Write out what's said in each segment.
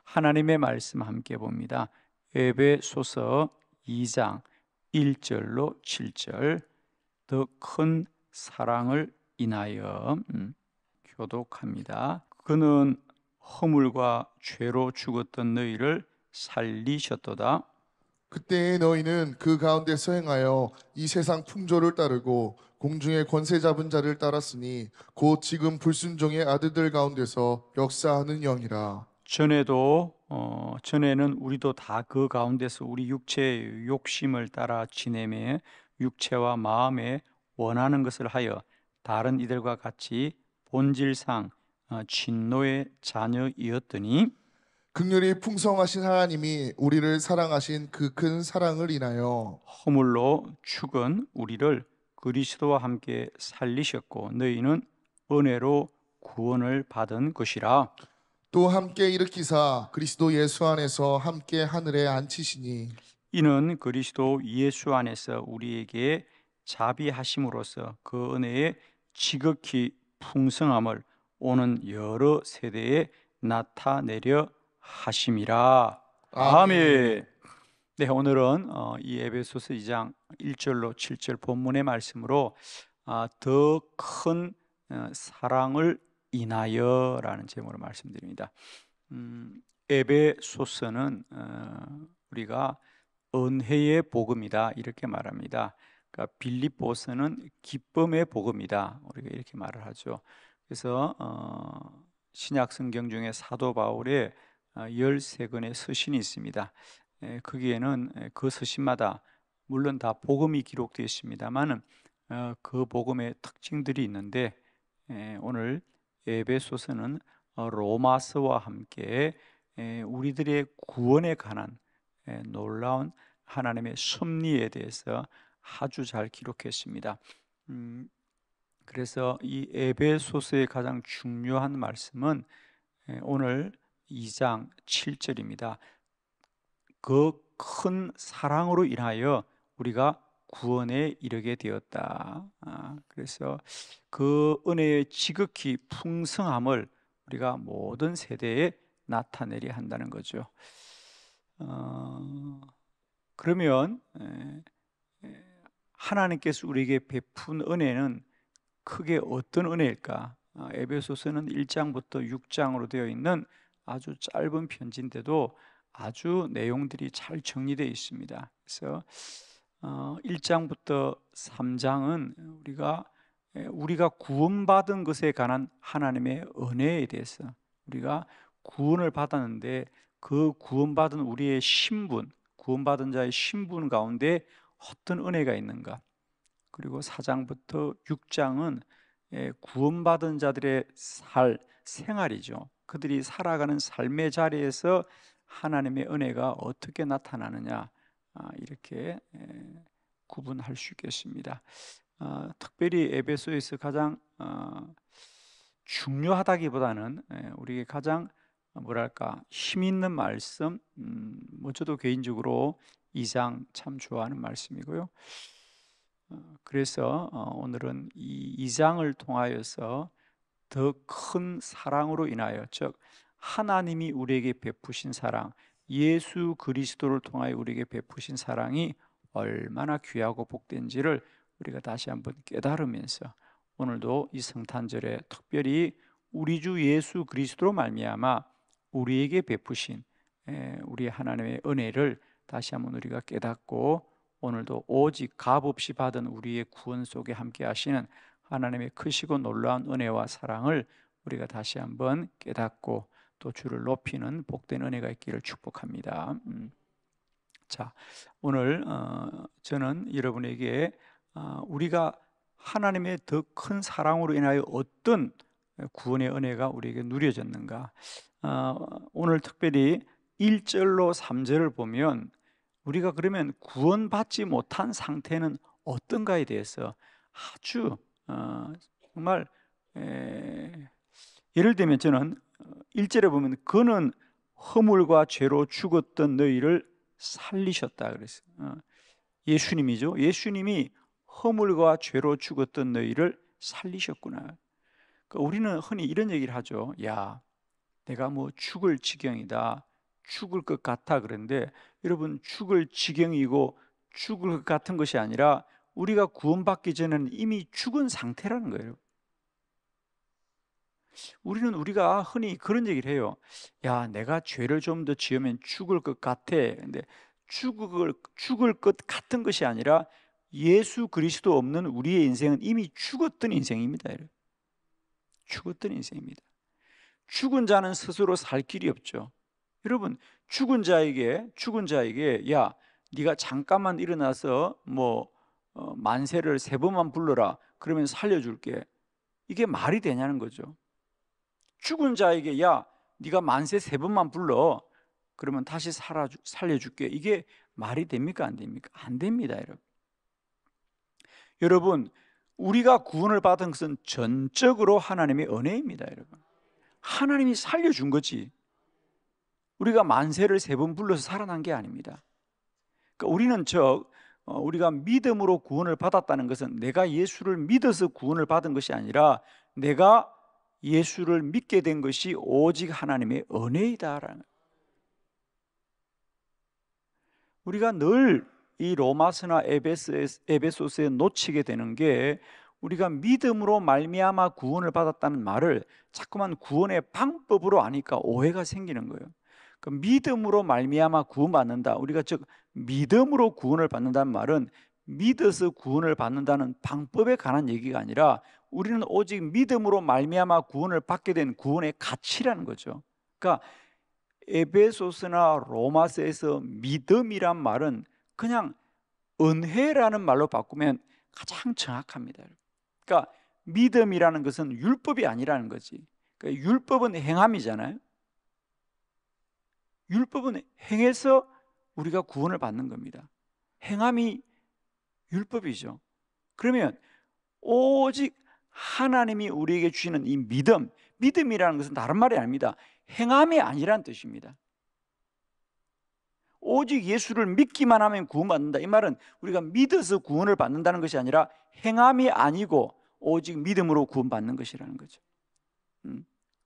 하나님의 말씀 함께 봅니다. 에베소서 2장 1절로 7절. 더 큰 사랑을 인하여 교독합니다. 그는 허물과 죄로 죽었던 너희를 살리셨도다. 그때에 너희는 그 가운데서 행하여 이 세상 풍조를 따르고 공중의 권세 잡은 자를 따랐으니 곧 지금 불순종의 아들들 가운데서 역사하는 영이라. 전에는 우리도 다 그 가운데서 우리 육체의 욕심을 따라 지내매 육체와 마음에 원하는 것을 하여 다른 이들과 같이 본질상 진노의 자녀이었더니 긍휼이 풍성하신 하나님이 우리를 사랑하신 그 큰 사랑을 인하여 허물로 죽은 우리를 그리스도와 함께 살리셨고 너희는 은혜로 구원을 받은 것이라. 또 함께 일으키사 그리스도 예수 안에서 함께 하늘에 앉히시니 이는 그리스도 예수 안에서 우리에게 자비하심으로써 그 은혜의 지극히 풍성함을 오는 여러 세대에 나타내려 하심이라. 아멘. 네, 오늘은 이 에베소서 2장 1절로 7절 본문의 말씀으로 더 큰 사랑을 인하여라는 제목으로 말씀드립니다. 에베소서는 우리가 은혜의 복음이다 이렇게 말합니다. 그러니까 빌립보서는 기쁨의 복음이다 우리가 이렇게 말을 하죠. 그래서 신약 성경 중에 사도 바울의 13권의 서신이 있습니다. 거기에는 그 서신마다 물론 다 복음이 기록되어 있습니다만 그 복음의 특징들이 있는데 오늘 에베소서는 로마서와 함께 우리들의 구원에 관한 놀라운 하나님의 섭리에 대해서 아주 잘 기록했습니다. 그래서 이 에베소서의 가장 중요한 말씀은 오늘 2장 7절입니다. 그 큰 사랑으로 인하여 우리가 구원에 이르게 되었다. 그래서 그 은혜의 지극히 풍성함을 우리가 모든 세대에 나타내려 한다는 거죠. 그러면 하나님께서 우리에게 베푼 은혜는 크게 어떤 은혜일까? 에베소서는 1장부터 6장으로 되어 있는 아주 짧은 편지인데도 아주 내용들이 잘 정리되어 있습니다. 그래서 1장부터 3장은 우리가 구원받은 것에 관한 하나님의 은혜에 대해서 우리가 구원을 받았는데 그 구원받은 우리의 신분, 구원받은 자의 신분 가운데 어떤 은혜가 있는가? 그리고 4장부터 6장은 구원받은 자들의 생활이죠. 그들이 살아가는 삶의 자리에서 하나님의 은혜가 어떻게 나타나느냐 이렇게 구분할 수 있겠습니다. 특별히 에베소에서 가장 중요하다기보다는 우리에게 가장 힘 있는 말씀, 저도 개인적으로 2장 참 좋아하는 말씀이고요. 그래서 오늘은 이 2장을 통하여서 더 큰 사랑으로 인하여, 즉 하나님이 우리에게 베푸신 사랑, 예수 그리스도를 통하여 우리에게 베푸신 사랑이 얼마나 귀하고 복된지를 우리가 다시 한번 깨달으면서 오늘도 이 성탄절에 특별히 우리 주 예수 그리스도로 말미암아 우리에게 베푸신 우리 하나님의 은혜를 다시 한번 우리가 깨닫고 오늘도 오직 값없이 받은 우리의 구원 속에 함께 하시는 하나님의 크시고 놀라운 은혜와 사랑을 우리가 다시 한번 깨닫고 또 주를 높이는 복된 은혜가 있기를 축복합니다. 자, 오늘 저는 여러분에게 우리가 하나님의 더 큰 사랑으로 인하여 어떤 구원의 은혜가 우리에게 누려졌는가, 오늘 특별히 1절로 3절을 보면 우리가 그러면 구원받지 못한 상태는 어떤가에 대해서 아주 정말 예를 들면 저는 1절에 보면 그는 허물과 죄로 죽었던 너희를 살리셨다 그랬어요. 예수님이죠. 예수님이 허물과 죄로 죽었던 너희를 살리셨구나. 그러니까 우리는 흔히 이런 얘기를 하죠. 야, 내가 뭐 죽을 지경이다, 죽을 것 같아. 그런데 여러분, 죽을 지경이고 죽을 것 같은 것이 아니라 우리가 구원받기 전에는 이미 죽은 상태라는 거예요. 우리가 흔히 그런 얘기를 해요. 야, 내가 죄를 좀 더 지으면 죽을 것 같아. 근데 죽을 것 같은 것이 아니라 예수 그리스도 없는 우리의 인생은 이미 죽었던 인생입니다. 죽었던 인생입니다. 죽은 자는 스스로 살 길이 없죠. 여러분, 죽은 자에게 야, 네가 잠깐만 일어나서 만세를 3번만 불러라. 그러면 살려줄게. 이게 말이 되냐는 거죠. 죽은 자에게 야, 네가 만세 3번만 불러. 그러면 다시 살려줄게. 이게 말이 됩니까? 안 됩니까? 안 됩니다, 여러분. 여러분, 우리가 구원을 받은 것은 전적으로 하나님의 은혜입니다, 여러분. 하나님이 살려준 거지. 우리가 만세를 3번 불러서 살아난 게 아닙니다. 그러니까 우리가 믿음으로 구원을 받았다는 것은 내가 예수를 믿어서 구원을 받은 것이 아니라 내가 예수를 믿게 된 것이 오직 하나님의 은혜이다라는. 우리가 늘 이 로마서나 에베소서에 놓치게 되는 게, 우리가 믿음으로 말미암아 구원을 받았다는 말을 자꾸만 구원의 방법으로 아니까 오해가 생기는 거예요. 그 믿음으로 말미암아 구원받는다, 우리가 즉 믿음으로 구원을 받는다는 말은 믿어서 구원을 받는다는 방법에 관한 얘기가 아니라 우리는 오직 믿음으로 말미암아 구원을 받게 된 구원의 가치라는 거죠. 그러니까 에베소서나 로마서에서 믿음이란 말은 그냥 은혜라는 말로 바꾸면 가장 정확합니다. 그러니까 믿음이라는 것은 율법이 아니라는 거지. 그러니까 율법은 행함이잖아요. 율법은 행해서 우리가 구원을 받는 겁니다. 행함이 율법이죠. 그러면 오직 하나님이 우리에게 주시는 이 믿음이라는 것은 다른 말이 아닙니다. 행함이 아니란 뜻입니다. 오직 예수를 믿기만 하면 구원받는다, 이 말은 우리가 믿어서 구원을 받는다는 것이 아니라 행함이 아니고 오직 믿음으로 구원받는 것이라는 거죠.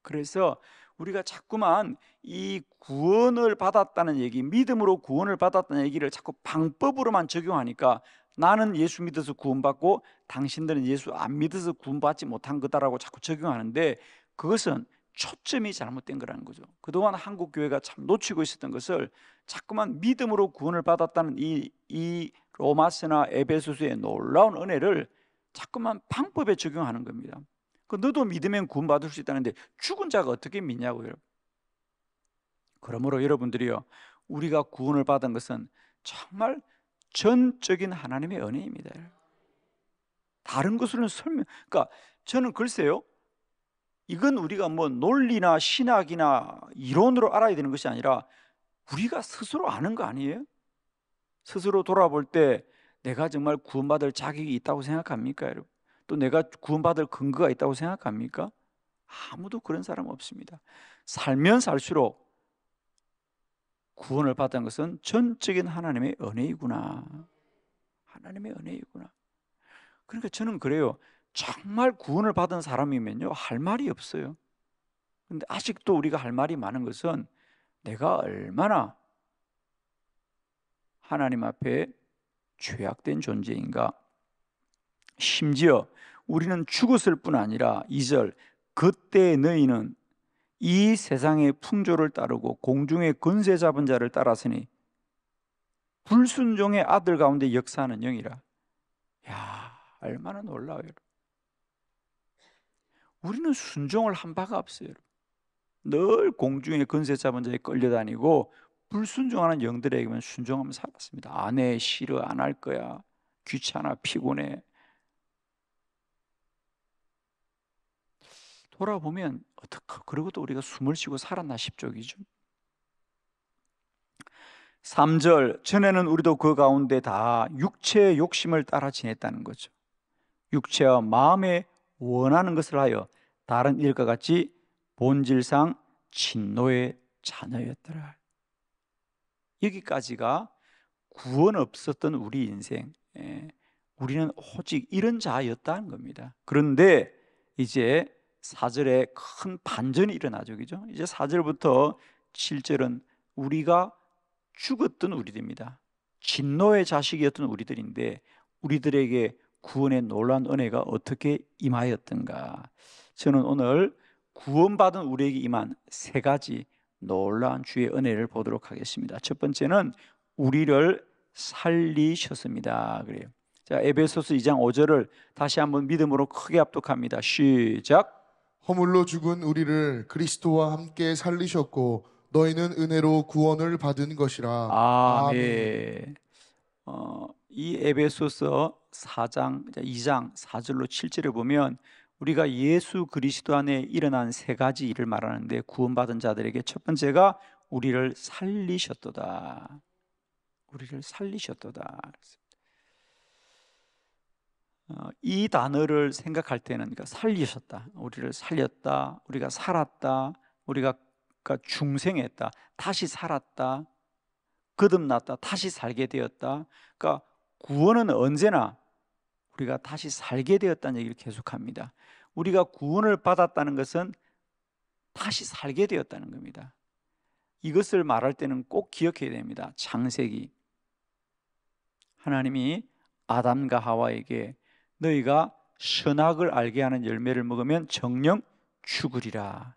그래서 우리가 자꾸만 이 구원을 받았다는 얘기, 믿음으로 구원을 받았다는 얘기를 자꾸 방법으로만 적용하니까 나는 예수 믿어서 구원받고 당신들은 예수 안 믿어서 구원받지 못한 거다라고 자꾸 적용하는데, 그것은 초점이 잘못된 거라는 거죠. 그동안 한국 교회가 참 놓치고 있었던 것을 자꾸만 믿음으로 구원을 받았다는 이 로마서나 에베소서의 놀라운 은혜를 자꾸만 방법에 적용하는 겁니다. 너도 믿으면 구원받을 수 있다는데 죽은 자가 어떻게 믿냐고요. 그러므로 여러분들이요, 우리가 구원을 받은 것은 정말 전적인 하나님의 은혜입니다. 다른 것으로는 그러니까 저는 글쎄요, 이건 우리가 논리나 신학이나 이론으로 알아야 되는 것이 아니라 우리가 스스로 아는 거 아니에요? 스스로 돌아볼 때 내가 정말 구원받을 자격이 있다고 생각합니까, 여러분? 또 내가 구원받을 근거가 있다고 생각합니까? 아무도 그런 사람 없습니다. 살면 살수록 구원을 받은 것은 전적인 하나님의 은혜이구나. 하나님의 은혜이구나. 그러니까 저는 그래요. 정말 구원을 받은 사람이면요, 할 말이 없어요. 근데 아직도 우리가 할 말이 많은 것은 내가 얼마나 하나님 앞에 죄악된 존재인가. 심지어 우리는 죽었을 뿐 아니라 2절, 그때 너희는 이 세상의 풍조를 따르고 공중의 권세 잡은 자를 따랐으니 불순종의 아들 가운데 역사하는 영이라. 야, 얼마나 놀라워요. 우리는 순종을 한 바가 없어요. 늘 공중의 권세 잡은 자에 끌려다니고 불순종하는 영들에게만 순종하며 살았습니다. 안 해, 싫어, 안 할 거야, 귀찮아, 피곤해. 돌아보면 어떡하, 그러고도 우리가 숨을 쉬고 살았나 싶죠. 3절, 전에는 우리도 그 가운데 다 육체의 욕심을 따라 지냈다는 거죠. 육체와 마음에 원하는 것을 하여 다른 일과 같이 본질상 진노의 자녀였더라. 여기까지가 구원 없었던 우리 인생, 우리는 오직 이런 자였다는 겁니다. 그런데 이제 4절에 큰 반전이 일어나죠. 그죠? 이제 4절부터 7절은 우리가 죽었던 우리들입니다. 진노의 자식이었던 우리들인데 우리들에게 구원의 놀라운 은혜가 어떻게 임하였던가. 저는 오늘 구원받은 우리에게 임한 세 가지 놀라운 주의 은혜를 보도록 하겠습니다. 첫 번째는 우리를 살리셨습니다. 그래요. 자, 에베소서 2장 5절을 다시 한번 믿음으로 크게 합독합니다. 시작. 허물로 죽은 우리를 그리스도와 함께 살리셨고 너희는 은혜로 구원을 받은 것이라. 아멘. 이 에베소서 4장, 2장 4절로 7절에 보면 우리가 예수 그리스도 안에 일어난 세 가지 일을 말하는데 구원받은 자들에게 첫 번째가 우리를 살리셨도다. 우리를 살리셨도다. 이 단어를 생각할 때는 그러니까 살리셨다, 우리를 살렸다, 우리가 살았다, 우리가 그러니까 중생했다, 다시 살았다, 거듭났다, 다시 살게 되었다. 그러니까 구원은 언제나 우리가 다시 살게 되었다는 얘기를 계속합니다. 우리가 구원을 받았다는 것은 다시 살게 되었다는 겁니다. 이것을 말할 때는 꼭 기억해야 됩니다. 창세기 하나님이 아담과 하와에게 너희가 선악을 알게 하는 열매를 먹으면 정녕 죽으리라.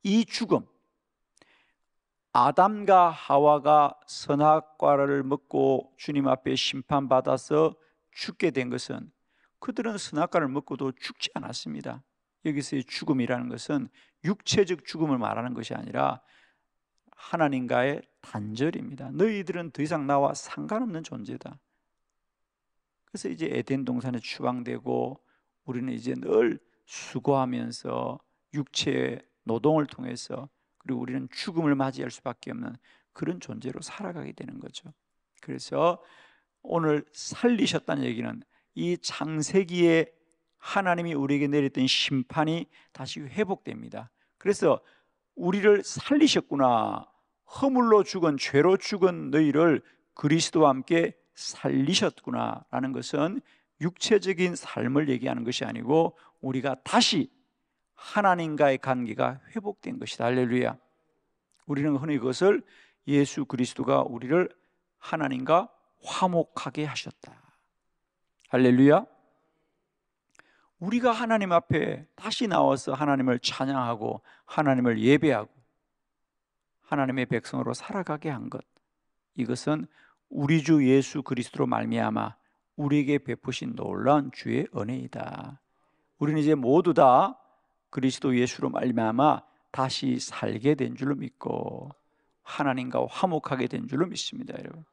이 죽음, 아담과 하와가 선악과를 먹고 주님 앞에 심판받아서 죽게 된 것은 그들은 선악과를 먹고도 죽지 않았습니다. 여기서의 죽음이라는 것은 육체적 죽음을 말하는 것이 아니라 하나님과의 단절입니다. 너희들은 더 이상 나와 상관없는 존재다. 그래서 이제 에덴 동산에 추방되고 우리는 이제 늘 수고하면서 육체의 노동을 통해서 그리고 우리는 죽음을 맞이할 수밖에 없는 그런 존재로 살아가게 되는 거죠. 그래서 오늘 살리셨다는 얘기는 이 창세기에 하나님이 우리에게 내렸던 심판이 다시 회복됩니다. 그래서 우리를 살리셨구나, 허물로 죽은, 죄로 죽은 너희를 그리스도와 함께 살리셨구나 라는 것은 육체적인 삶을 얘기하는 것이 아니고 우리가 다시 하나님과의 관계가 회복된 것이다. 할렐루야. 우리는 흔히 그것을 예수 그리스도가 우리를 하나님과 화목하게 하셨다. 할렐루야. 우리가 하나님 앞에 다시 나와서 하나님을 찬양하고 하나님을 예배하고 하나님의 백성으로 살아가게 한 것, 이것은 우리 주 예수 그리스도로 말미암아 우리에게 베푸신 놀라운 주의 은혜이다. 우리는 이제 모두 다 그리스도 예수로 말미암아 다시 살게 된 줄로 믿고 하나님과 화목하게 된 줄로 믿습니다. 여러분,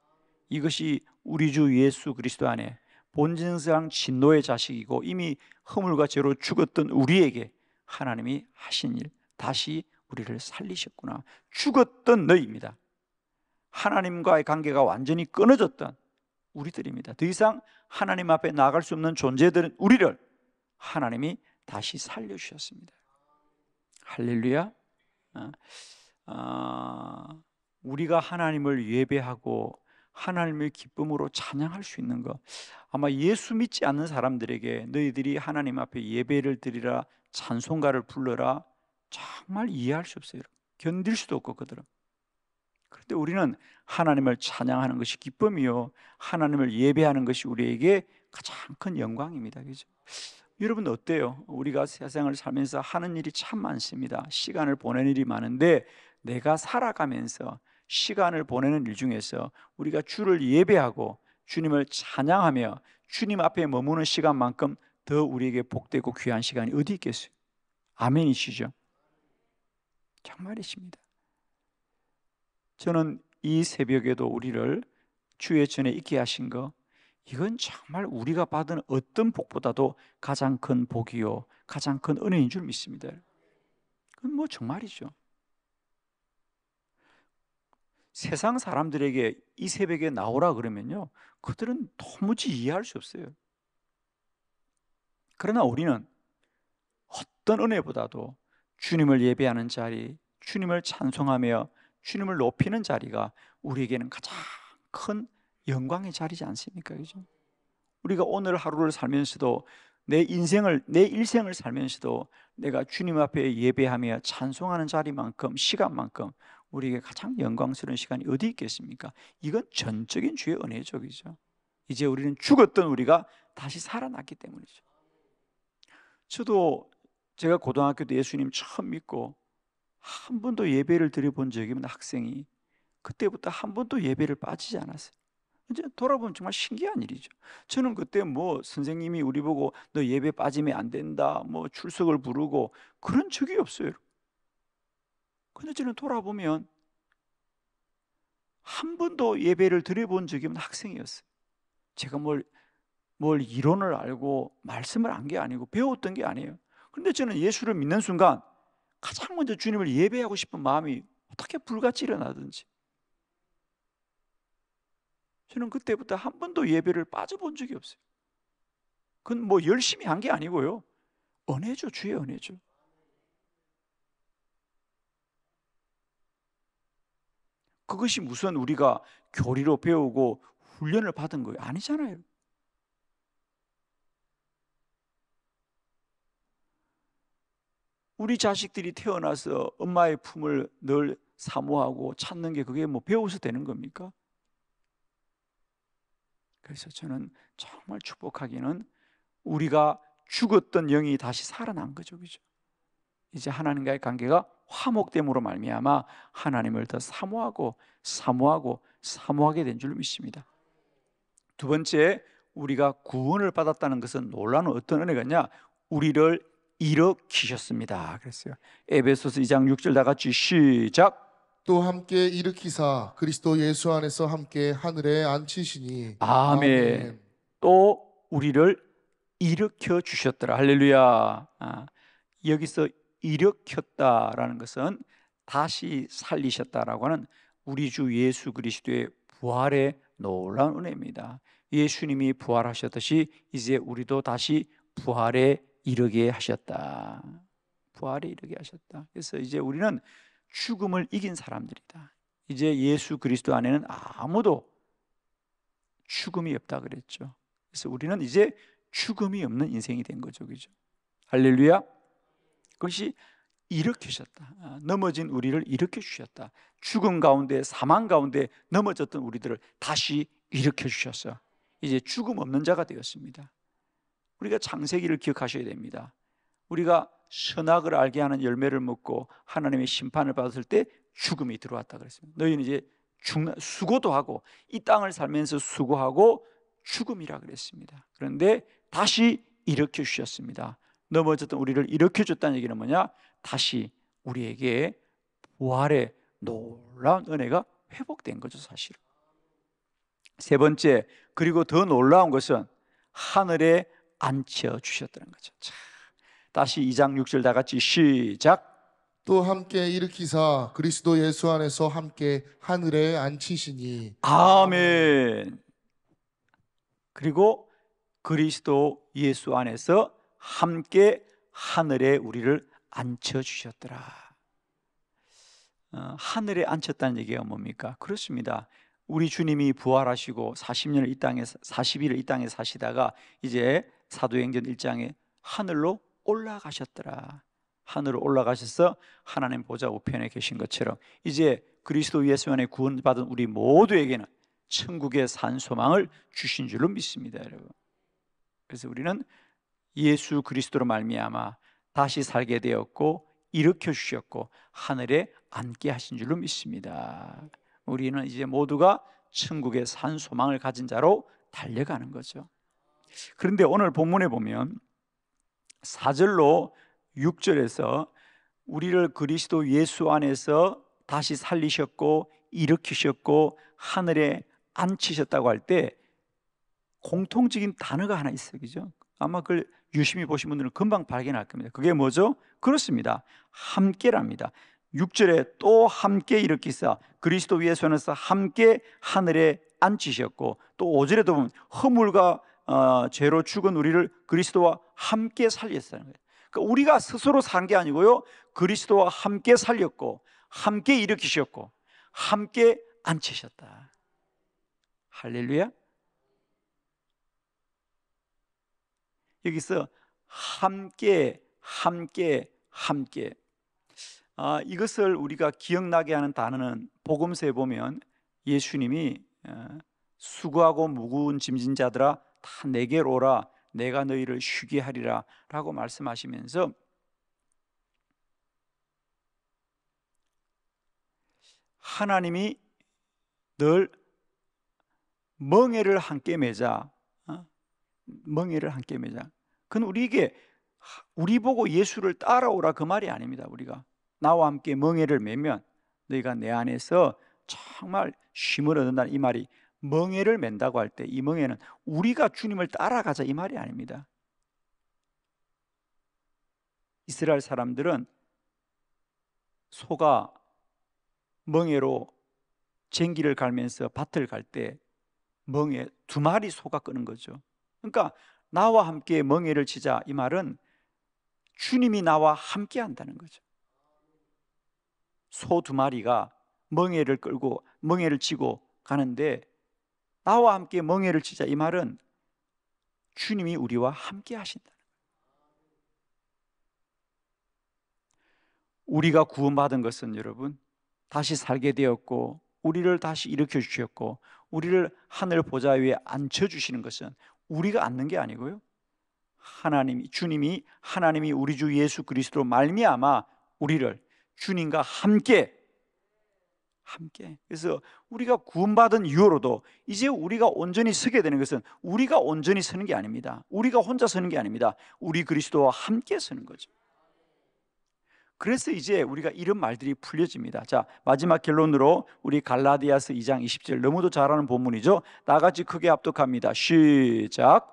이것이 우리 주 예수 그리스도 안에 본질상 진노의 자식이고 이미 허물과 죄로 죽었던 우리에게 하나님이 하신 일, 다시 우리를 살리셨구나. 죽었던 너희입니다. 하나님과의 관계가 완전히 끊어졌던 우리들입니다. 더 이상 하나님 앞에 나아갈 수 없는 존재들은 우리를 하나님이 다시 살려주셨습니다. 할렐루야. 우리가 하나님을 예배하고 하나님을 기쁨으로 찬양할 수 있는 것, 아마 예수 믿지 않는 사람들에게 너희들이 하나님 앞에 예배를 드리라, 찬송가를 불러라, 정말 이해할 수 없어요. 견딜 수도 없고 그들은. 그런데 우리는 하나님을 찬양하는 것이 기쁨이요, 하나님을 예배하는 것이 우리에게 가장 큰 영광입니다. 그죠? 여러분 어때요? 우리가 세상을 살면서 하는 일이 참 많습니다. 시간을 보내는 일이 많은데 내가 살아가면서 시간을 보내는 일 중에서 우리가 주를 예배하고 주님을 찬양하며 주님 앞에 머무는 시간만큼 더 우리에게 복되고 귀한 시간이 어디 있겠어요? 아멘이시죠? 정말이십니다. 저는 이 새벽에도 우리를 주의 전에 있게 하신 거, 이건 정말 우리가 받은 어떤 복보다도 가장 큰 복이요, 가장 큰 은혜인 줄 믿습니다. 그건 뭐 정말이죠. 세상 사람들에게 이 새벽에 나오라 그러면요, 그들은 도무지 이해할 수 없어요. 그러나 우리는 어떤 은혜보다도 주님을 예배하는 자리, 주님을 찬송하며 주님을 높이는 자리가 우리에게는 가장 큰 영광의 자리지 않습니까? 그죠? 우리가 오늘 하루를 살면서도 내 일생을 살면서도 내가 주님 앞에 예배하며 찬송하는 자리만큼, 시간만큼 우리에게 가장 영광스러운 시간이 어디 있겠습니까? 이건 전적인 주의 은혜죠, 그죠? 이제 우리는 죽었던 우리가 다시 살아났기 때문이죠. 저도 제가 고등학교 때 예수님 처음 믿고 한 번도 예배를 드려본 적이 없는 학생이 그때부터 한 번도 예배를 빠지지 않았어요. 이제 돌아보면 정말 신기한 일이죠. 저는 그때 뭐 선생님이 우리 보고 너 예배 빠지면 안 된다, 뭐 출석을 부르고 그런 적이 없어요. 근데 저는 돌아보면 한 번도 예배를 드려본 적이 없는 학생이었어요. 제가 뭘 이론을 알고 말씀을 안 게 아니고 배웠던 게 아니에요. 그런데 저는 예수를 믿는 순간 가장 먼저 주님을 예배하고 싶은 마음이 어떻게 불같이 일어나든지, 저는 그때부터 한 번도 예배를 빠져본 적이 없어요. 그건 뭐 열심히 한 게 아니고요, 은혜죠. 주의 은혜죠. 그것이 무슨 우리가 교리로 배우고 훈련을 받은 거예요? 아니잖아요. 우리 자식들이 태어나서 엄마의 품을 늘 사모하고 찾는 게 그게 뭐 배워서 되는 겁니까? 그래서 저는 정말 축복하기는 우리가 죽었던 영이 다시 살아난 거죠, 그죠? 이제 하나님과의 관계가 화목됨으로 말미암아 하나님을 더 사모하게 된 줄 믿습니다. 두 번째, 우리가 구원을 받았다는 것은 놀라운 어떤 은혜가냐? 우리를 일으키셨습니다. 그랬어요. 에베소서 2장 6절 다 같이 시작. 또 함께 일으키사 그리스도 예수 안에서 함께 하늘에 앉히시니 아멘. 또 우리를 일으켜 주셨더라. 할렐루야. 여기서 일으켰다라는 것은 다시 살리셨다라고 하는 우리 주 예수 그리스도의 부활의 놀라운 은혜입니다. 예수님이 부활하셨듯이 이제 우리도 다시 부활에 이르게 하셨다. 부활에 이르게 하셨다. 그래서 이제 우리는 죽음을 이긴 사람들이다. 이제 예수 그리스도 안에는 아무도 죽음이 없다 그랬죠. 그래서 우리는 이제 죽음이 없는 인생이 된 거죠, 그죠? 할렐루야. 그것이 일으키셨다. 넘어진 우리를 일으켜 주셨다. 죽음 가운데, 사망 가운데 넘어졌던 우리들을 다시 일으켜 주셨어. 이제 죽음 없는 자가 되었습니다. 우리가 창세기를 기억하셔야 됩니다. 우리가 선악을 알게 하는 열매를 먹고 하나님의 심판을 받았을 때 죽음이 들어왔다 그랬습니다. 너희는 이제 수고도 하고 이 땅을 살면서 수고하고 죽음이라 그랬습니다. 그런데 다시 일으켜 주셨습니다. 넘어졌던 우리를 일으켜 줬다는 얘기는 뭐냐? 다시 우리에게 부활의 놀라운 은혜가 회복된 거죠, 사실은. 세 번째, 그리고 더 놀라운 것은 하늘에 앉혀 주셨다는 거죠. 자, 다시 2장 6절 다 같이 시작. 또 함께 일으키사 그리스도 예수 안에서 함께 하늘에 앉히시니 아멘. 그리고 그리스도 예수 안에서 함께 하늘에 우리를 앉혀 주셨더라. 하늘에 앉혔다는 얘기가 뭡니까? 그렇습니다. 우리 주님이 부활하시고 40일을 이 땅에 사시다가 이제 사도행전 1장에 하늘로 올라가셨더라. 하늘로 올라가셔서 하나님 보좌 우편에 계신 것처럼 이제 그리스도 예수 안에 구원받은 우리 모두에게는 천국의 산 소망을 주신 줄로 믿습니다, 여러분. 그래서 우리는 예수 그리스도로 말미암아 다시 살게 되었고 일으켜 주셨고 하늘에 앉게 하신 줄로 믿습니다. 우리는 이제 모두가 천국의 산 소망을 가진 자로 달려가는 거죠. 그런데 오늘 본문에 보면 4절로 6절에서 우리를 그리스도 예수 안에서 다시 살리셨고 일으키셨고 하늘에 앉히셨다고 할 때 공통적인 단어가 하나 있어요, 그죠? 아마 그걸 유심히 보신 분들은 금방 발견할 겁니다. 그게 뭐죠? 그렇습니다. 함께랍니다. 6절에 또 함께 일으키사 그리스도 예수 안에서 함께 하늘에 앉히셨고, 또 5절에도 보면 허물과 죄로 죽은 우리를 그리스도와 함께 살렸다는 거예요. 그러니까 우리가 스스로 산 게 아니고요, 그리스도와 함께 살렸고 함께 일으키셨고 함께 앉히셨다. 할렐루야. 여기서 함께 함께 함께. 이것을 우리가 기억나게 하는 단어는 복음서에 보면 예수님이 수고하고 무거운 짐진 자들아 다 내게로 오라 내가 너희를 쉬게 하리라 라고 말씀하시면서 하나님이 늘 멍에를 함께 매자, 멍에를 함께 매자. 그건 우리에게 우리 보고 예수를 따라오라 그 말이 아닙니다. 우리가 나와 함께 멍에를 매면 너희가 내 안에서 정말 쉼을 얻는다 이 말이 멍에를 맨다고 할 때 이 멍에는 우리가 주님을 따라가자 이 말이 아닙니다. 이스라엘 사람들은 소가 멍에로 쟁기를 갈면서 밭을 갈 때 멍에 2마리 소가 끄는 거죠. 그러니까 나와 함께 멍에를 치자 이 말은 주님이 나와 함께 한다는 거죠. 소 2마리가 멍에를 끌고 멍에를 치고 가는데 나와 함께 멍에를 치자 이 말은 주님이 우리와 함께 하신다. 우리가 구원받은 것은 여러분 다시 살게 되었고 우리를 다시 일으켜 주셨고 우리를 하늘 보좌 위에 앉혀 주시는 것은 우리가 앉는 게 아니고요. 주님이 우리 주 예수 그리스도로 말미암아 우리를 주님과 함께. 그래서 우리가 구원받은 이후로도 이제 우리가 온전히 서게 되는 것은 우리가 온전히 서는 게 아닙니다. 우리가 혼자 서는 게 아닙니다. 우리 그리스도와 함께 서는 거죠. 그래서 이제 우리가 이런 말들이 풀려집니다. 자, 마지막 결론으로 우리 갈라디아서 2장 20절 너무도 잘 아는 본문이죠. 다 같이 크게 합독합니다. 시작.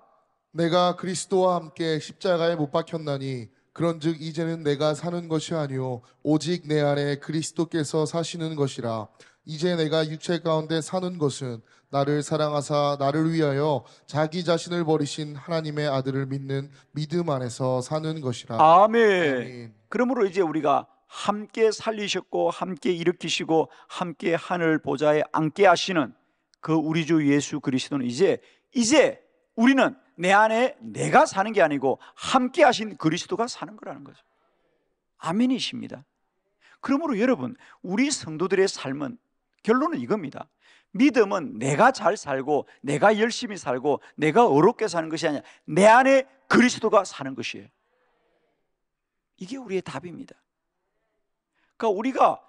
내가 그리스도와 함께 십자가에 못 박혔나니 그런즉 이제는 내가 사는 것이 아니요 오직 내 안에 그리스도께서 사시는 것이라. 이제 내가 육체 가운데 사는 것은 나를 사랑하사 나를 위하여 자기 자신을 버리신 하나님의 아들을 믿는 믿음 안에서 사는 것이라. 아멘. 아멘. 그러므로 이제 우리가 함께 살리셨고 함께 일으키시고 함께 하늘 보좌에 앉게 하시는 그 우리 주 예수 그리스도는 이제 우리는 내 안에 내가 사는 게 아니고 함께 하신 그리스도가 사는 거라는 거죠. 아멘이십니다. 그러므로 여러분 우리 성도들의 삶은 결론은 이겁니다. 믿음은 내가 잘 살고 내가 열심히 살고 내가 어렵게 사는 것이 아니라 내 안에 그리스도가 사는 것이에요. 이게 우리의 답입니다. 그러니까 우리가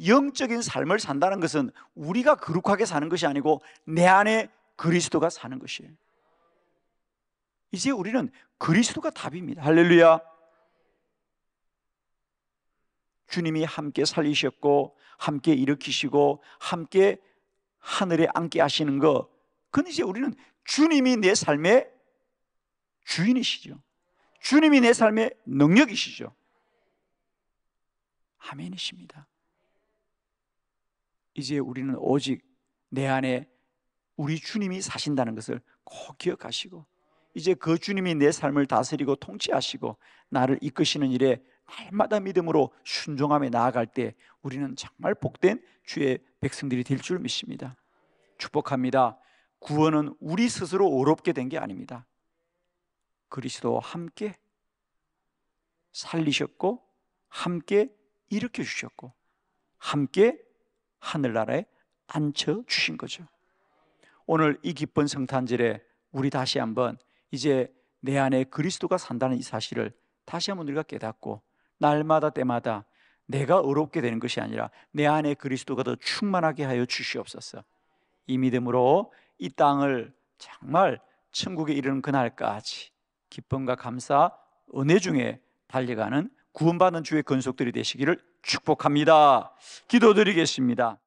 영적인 삶을 산다는 것은 우리가 거룩하게 사는 것이 아니고 내 안에 그리스도가 사는 것이에요. 이제 우리는 그리스도가 답입니다. 할렐루야. 주님이 함께 살리셨고 함께 일으키시고 함께 하늘에 앉게 하시는 것, 그건 이제 우리는 주님이 내 삶의 주인이시죠. 주님이 내 삶의 능력이시죠. 아멘이십니다. 이제 우리는 오직 내 안에 우리 주님이 사신다는 것을 꼭 기억하시고 이제 그 주님이 내 삶을 다스리고 통치하시고 나를 이끄시는 일에 날마다 믿음으로 순종하며 나아갈 때 우리는 정말 복된 주의 백성들이 될 줄 믿습니다. 축복합니다. 구원은 우리 스스로 어렵게 된 게 아닙니다. 그리스도와 함께 살리셨고 함께 일으켜 주셨고 함께 하늘나라에 앉혀 주신 거죠. 오늘 이 기쁜 성탄절에 우리 다시 한번 이제 내 안에 그리스도가 산다는 이 사실을 다시 한번 우리가 깨닫고 날마다 때마다 내가 어렵게 되는 것이 아니라 내 안에 그리스도가 더 충만하게 하여 주시옵소서. 이 믿음으로 이 땅을 정말 천국에 이르는 그날까지 기쁨과 감사, 은혜 중에 달려가는 구원받는 주의 건속들이 되시기를 축복합니다. 기도드리겠습니다.